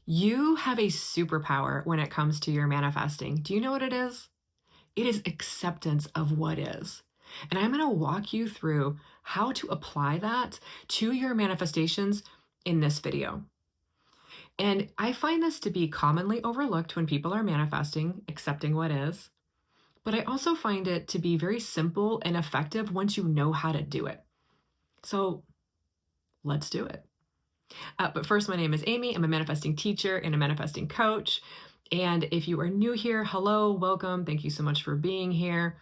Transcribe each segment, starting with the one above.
You have a superpower when it comes to your manifesting. Do you know what it is? It is acceptance of what is. And I'm going to walk you through how to apply that to your manifestations in this video. And I find this to be commonly overlooked when people are manifesting, accepting what is. But I also find it to be very simple and effective once you know how to do it. So let's do it. But first, my name is Amy. I'm a manifesting teacher and a manifesting coach. And if you are new here, hello, welcome. Thank you so much for being here.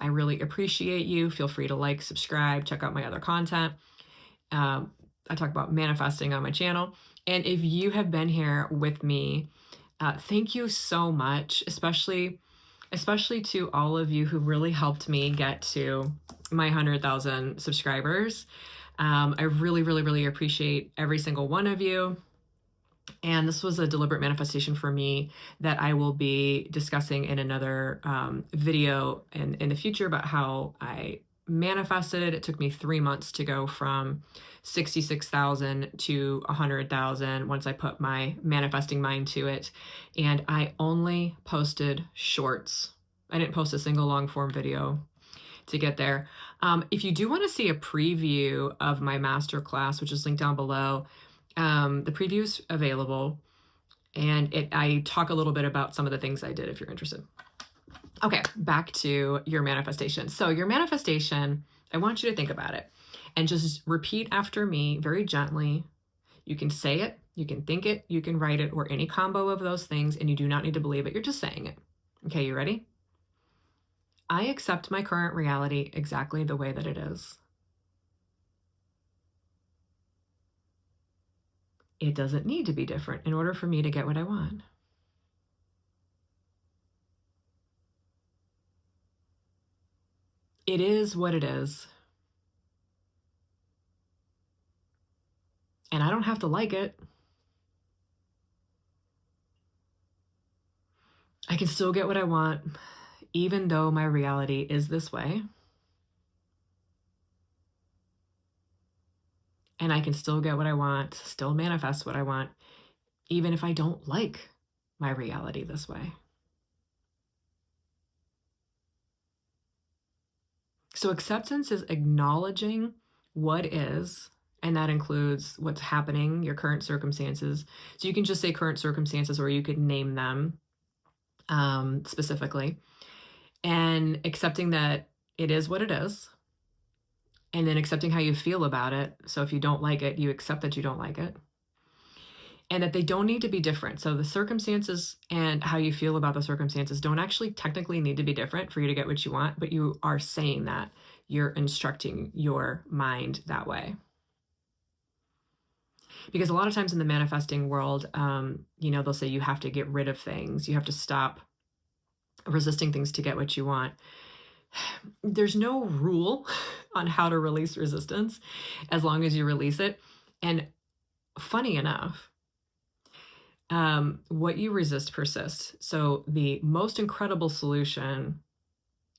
I really appreciate you. Feel free to like, subscribe, check out my other content. I talk about manifesting on my channel. And if you have been here with me, thank you so much, especially to all of you who really helped me get to my 100,000 subscribers. I really, really, really appreciate every single one of you. And this was a deliberate manifestation for me that I will be discussing in another video in the future about how I manifested. It took me 3 months to go from 66,000 to 100,000 once I put my manifesting mind to it. And I only posted shorts. I didn't post a single long form video to get there. If you do want to see a preview of my masterclass, which is linked down below, the preview is available, and I talk a little bit about some of the things I did if you're interested. Okay, back to your manifestation. So your manifestation, I want you to think about it and just repeat after me very gently. You can say it, you can think it, you can write it, or any combo of those things, and you do not need to believe it. You're just saying it. Okay, you ready? I accept my current reality exactly the way that it is. It doesn't need to be different in order for me to get what I want. It is what it is. And I don't have to like it. I can still get what I want, even though my reality is this way. And I can still get what I want, still manifest what I want, even if I don't like my reality this way. So acceptance is acknowledging what is, and that includes what's happening, your current circumstances. So you can just say current circumstances, or you could name them specifically, and accepting that it is what it is, and then accepting how you feel about it. So if you don't like it, you accept that you don't like it, and that they don't need to be different. So the circumstances and how you feel about the circumstances don't actually technically need to be different for you to get what you want, but you are saying that. You're instructing your mind that way. Because a lot of times in the manifesting world, they'll say you have to get rid of things. You have to stop resisting things to get what you want. There's no rule on how to release resistance as long as you release it. And funny enough, what you resist persists. So the most incredible solution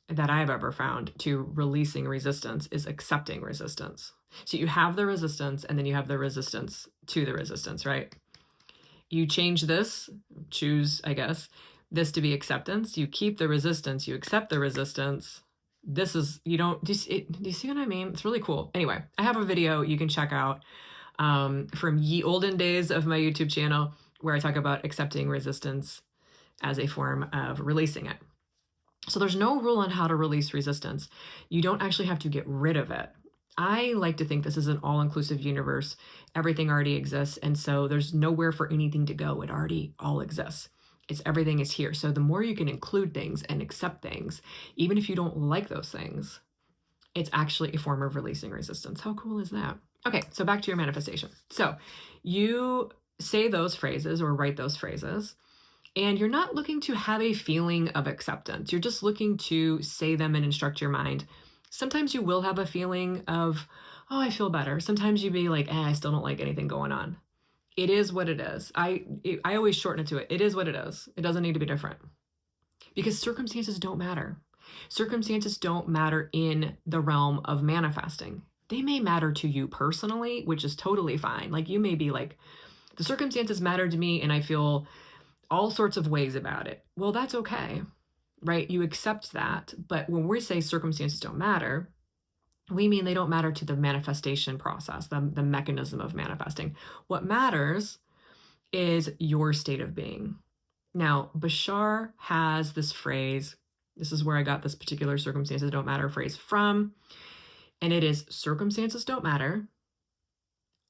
that I've ever found to releasing resistance is accepting resistance. So you have the resistance, and then you have the resistance to the resistance, right? You change this, choose, I guess, this to be acceptance. You keep the resistance, you accept the resistance. This is, do you see what I mean? It's really cool. Anyway, I have a video you can check out from ye olden days of my YouTube channel where I talk about accepting resistance as a form of releasing it. So there's no rule on how to release resistance. You don't actually have to get rid of it. I like to think this is an all-inclusive universe. Everything already exists, and so there's nowhere for anything to go. It already all exists. Everything is here. So the more you can include things and accept things, even if you don't like those things, it's actually a form of releasing resistance. How cool is that? Okay, so back to your manifestation. So you say those phrases or write those phrases, and you're not looking to have a feeling of acceptance. You're just looking to say them and instruct your mind. Sometimes you will have a feeling of, oh, I feel better. Sometimes you'd be like, I still don't like anything going on. It is what it is. I always shorten it to it. It is what it is. It doesn't need to be different. Because circumstances don't matter. Circumstances don't matter in the realm of manifesting. They may matter to you personally, which is totally fine. Like you may be like, The circumstances matter to me and I feel all sorts of ways about it. Well, that's okay, right? You accept that. But when we say circumstances don't matter, we mean they don't matter to the manifestation process, the mechanism of manifesting. What matters is your state of being. Now, Bashar has this phrase. This is where I got this particular circumstances don't matter phrase from. And it is circumstances don't matter.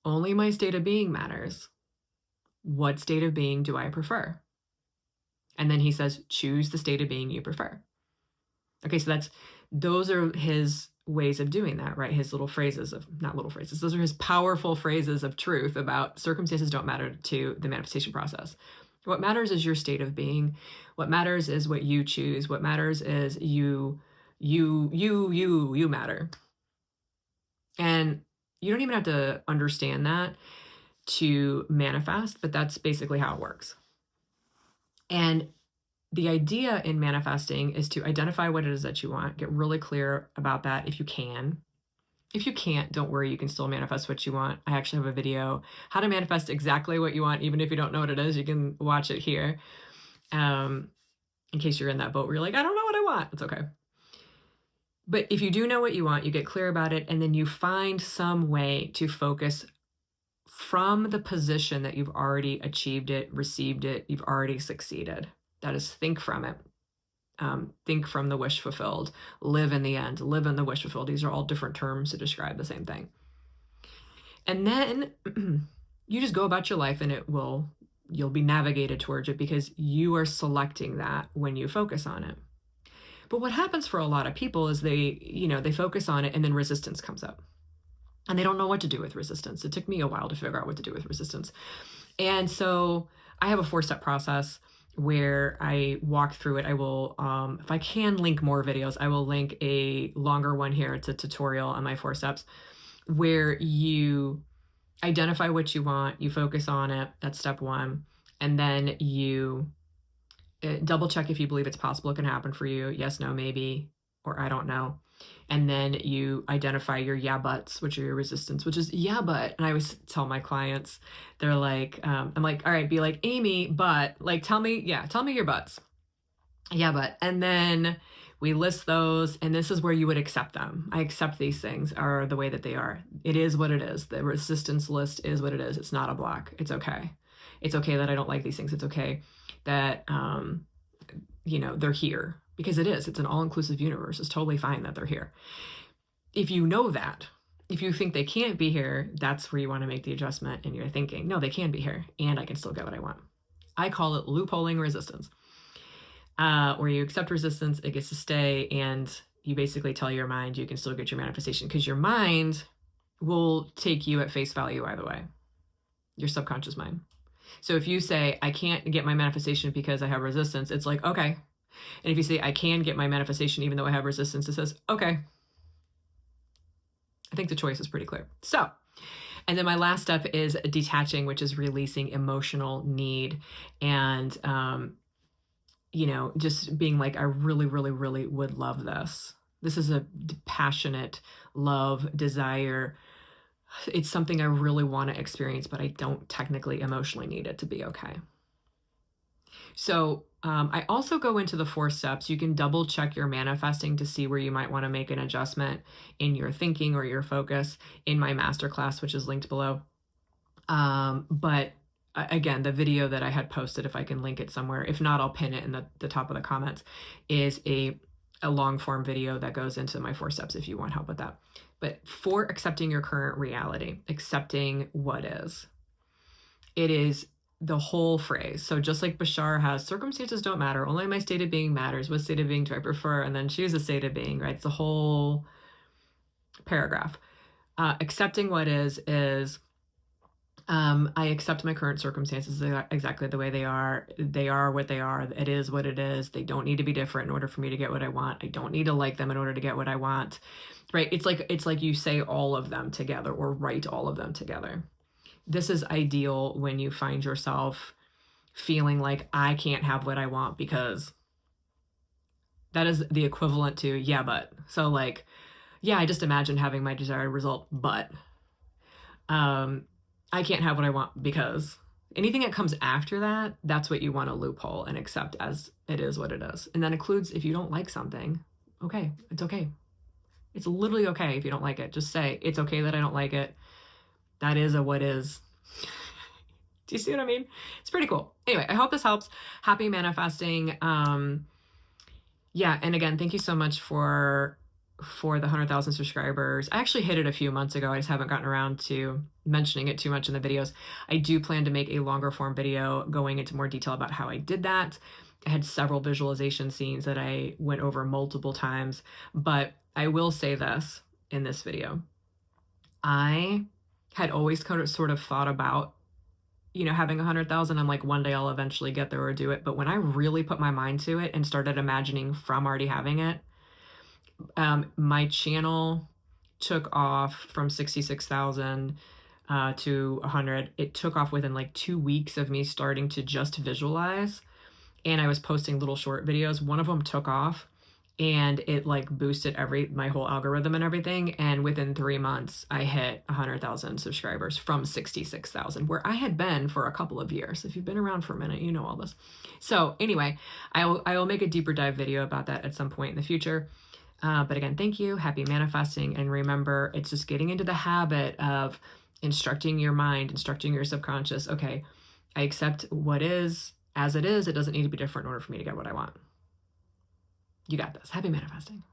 Only my state of being matters. What state of being do I prefer? And then he says, choose the state of being you prefer. Okay, so those are his ways of doing that, right? His little phrases of, not little phrases, those are his powerful phrases of truth about circumstances don't matter to the manifestation process. What matters is your state of being. What matters is what you choose. What matters is you matter. And you don't even have to understand that to manifest, but that's basically how it works. And the idea in manifesting is to identify what it is that you want, get really clear about that if you can. If you can't, don't worry, you can still manifest what you want. I actually have a video, how to manifest exactly what you want, even if you don't know what it is, you can watch it here. In case you're in that boat where you're like, I don't know what I want, it's okay. But if you do know what you want, you get clear about it, and then you find some way to focus from the position that you've already achieved it, received it, you've already succeeded. That is, think from it. Think from the wish fulfilled, live in the end, live in the wish fulfilled. These are all different terms to describe the same thing. And then you just go about your life and you'll be navigated towards it because you are selecting that when you focus on it. But what happens for a lot of people is they focus on it and then resistance comes up. And they don't know what to do with resistance. It took me a while to figure out what to do with resistance. And so I have a 4-step process where I walk through it. I will, if I can link more videos, I will link a longer one here. It's a tutorial on my 4 steps where you identify what you want, you focus on it. That's step 1. And then you double check if you believe it's possible it can happen for you. Yes, no, maybe, or I don't know. And then you identify your yeah buts, which are your resistance, which is yeah but. And I always tell my clients, they're like, I'm like, all right, be like, Amy, but like, tell me your buts. Yeah, but. And then we list those, and this is where you would accept them. I accept these things are the way that they are. It is what it is. The resistance list is what it is. It's not a block. It's okay. It's okay that I don't like these things. It's okay that, they're here. Because it's an all-inclusive universe. It's totally fine that they're here. If you know that, if you think they can't be here, that's where you want to make the adjustment in your thinking. No, they can be here, and I can still get what I want. I call it loopholing resistance, where you accept resistance, it gets to stay, and you basically tell your mind you can still get your manifestation, because your mind will take you at face value either way, your subconscious mind. So if you say, I can't get my manifestation because I have resistance, it's like, okay. And if you say, I can get my manifestation even though I have resistance, it says, okay. I think the choice is pretty clear. So, and then my last step is detaching, which is releasing emotional need and, just being like, I really, really, really would love this. This is a passionate love, desire. It's something I really want to experience, but I don't technically emotionally need it to be okay. So I also go into the 4 steps. You can double check your manifesting to see where you might want to make an adjustment in your thinking or your focus in my masterclass, which is linked below. But again, the video that I had posted, if I can link it somewhere, if not, I'll pin it in the top of the comments, is a long form video that goes into my 4 steps if you want help with that. But for accepting your current reality, accepting what is, it is the whole phrase. So just like Bashar has, circumstances don't matter, only my state of being matters. What state of being do I prefer? And then choose a state of being, right? It's a whole paragraph. Accepting what is I accept my current circumstances exactly the way they are. They are what they are. It is what it is. They don't need to be different in order for me to get what I want. I don't need to like them in order to get what I want, right? It's like you say all of them together or write all of them together. This is ideal when you find yourself feeling like I can't have what I want, because that is the equivalent to yeah, but. So like, yeah, I just imagine having my desired result, but I can't have what I want because Anything that comes after that, that's what you want to loophole and accept as it is what it is. And that includes if you don't like something, okay, it's okay. It's literally okay if you don't like it. Just say, it's okay that I don't like it. That is a what is. Do you see what I mean? It's pretty cool. Anyway, I hope this helps. Happy manifesting. Yeah, and again, thank you so much for the 100,000 subscribers. I actually hit it a few months ago. I just haven't gotten around to mentioning it too much in the videos. I do plan to make a longer form video going into more detail about how I did that. I had several visualization scenes that I went over multiple times, but I will say this in this video. I had always kind of sort of thought about, you know, having 100,000. I'm like, one day I'll eventually get there or do it. But when I really put my mind to it and started imagining from already having it, my channel took off from 66,000 to 100. It took off within like 2 weeks of me starting to just visualize. And I was posting little short videos. One of them took off and it like boosted my whole algorithm and everything. And within 3 months, I hit 100,000 subscribers from 66,000, where I had been for a couple of years. If you've been around for a minute, you know all this. So anyway, I will make a deeper dive video about that at some point in the future. But again, thank you. Happy manifesting. And remember, it's just getting into the habit of instructing your mind, instructing your subconscious. Okay, I accept what is as it is. It doesn't need to be different in order for me to get what I want. You got this. Happy manifesting.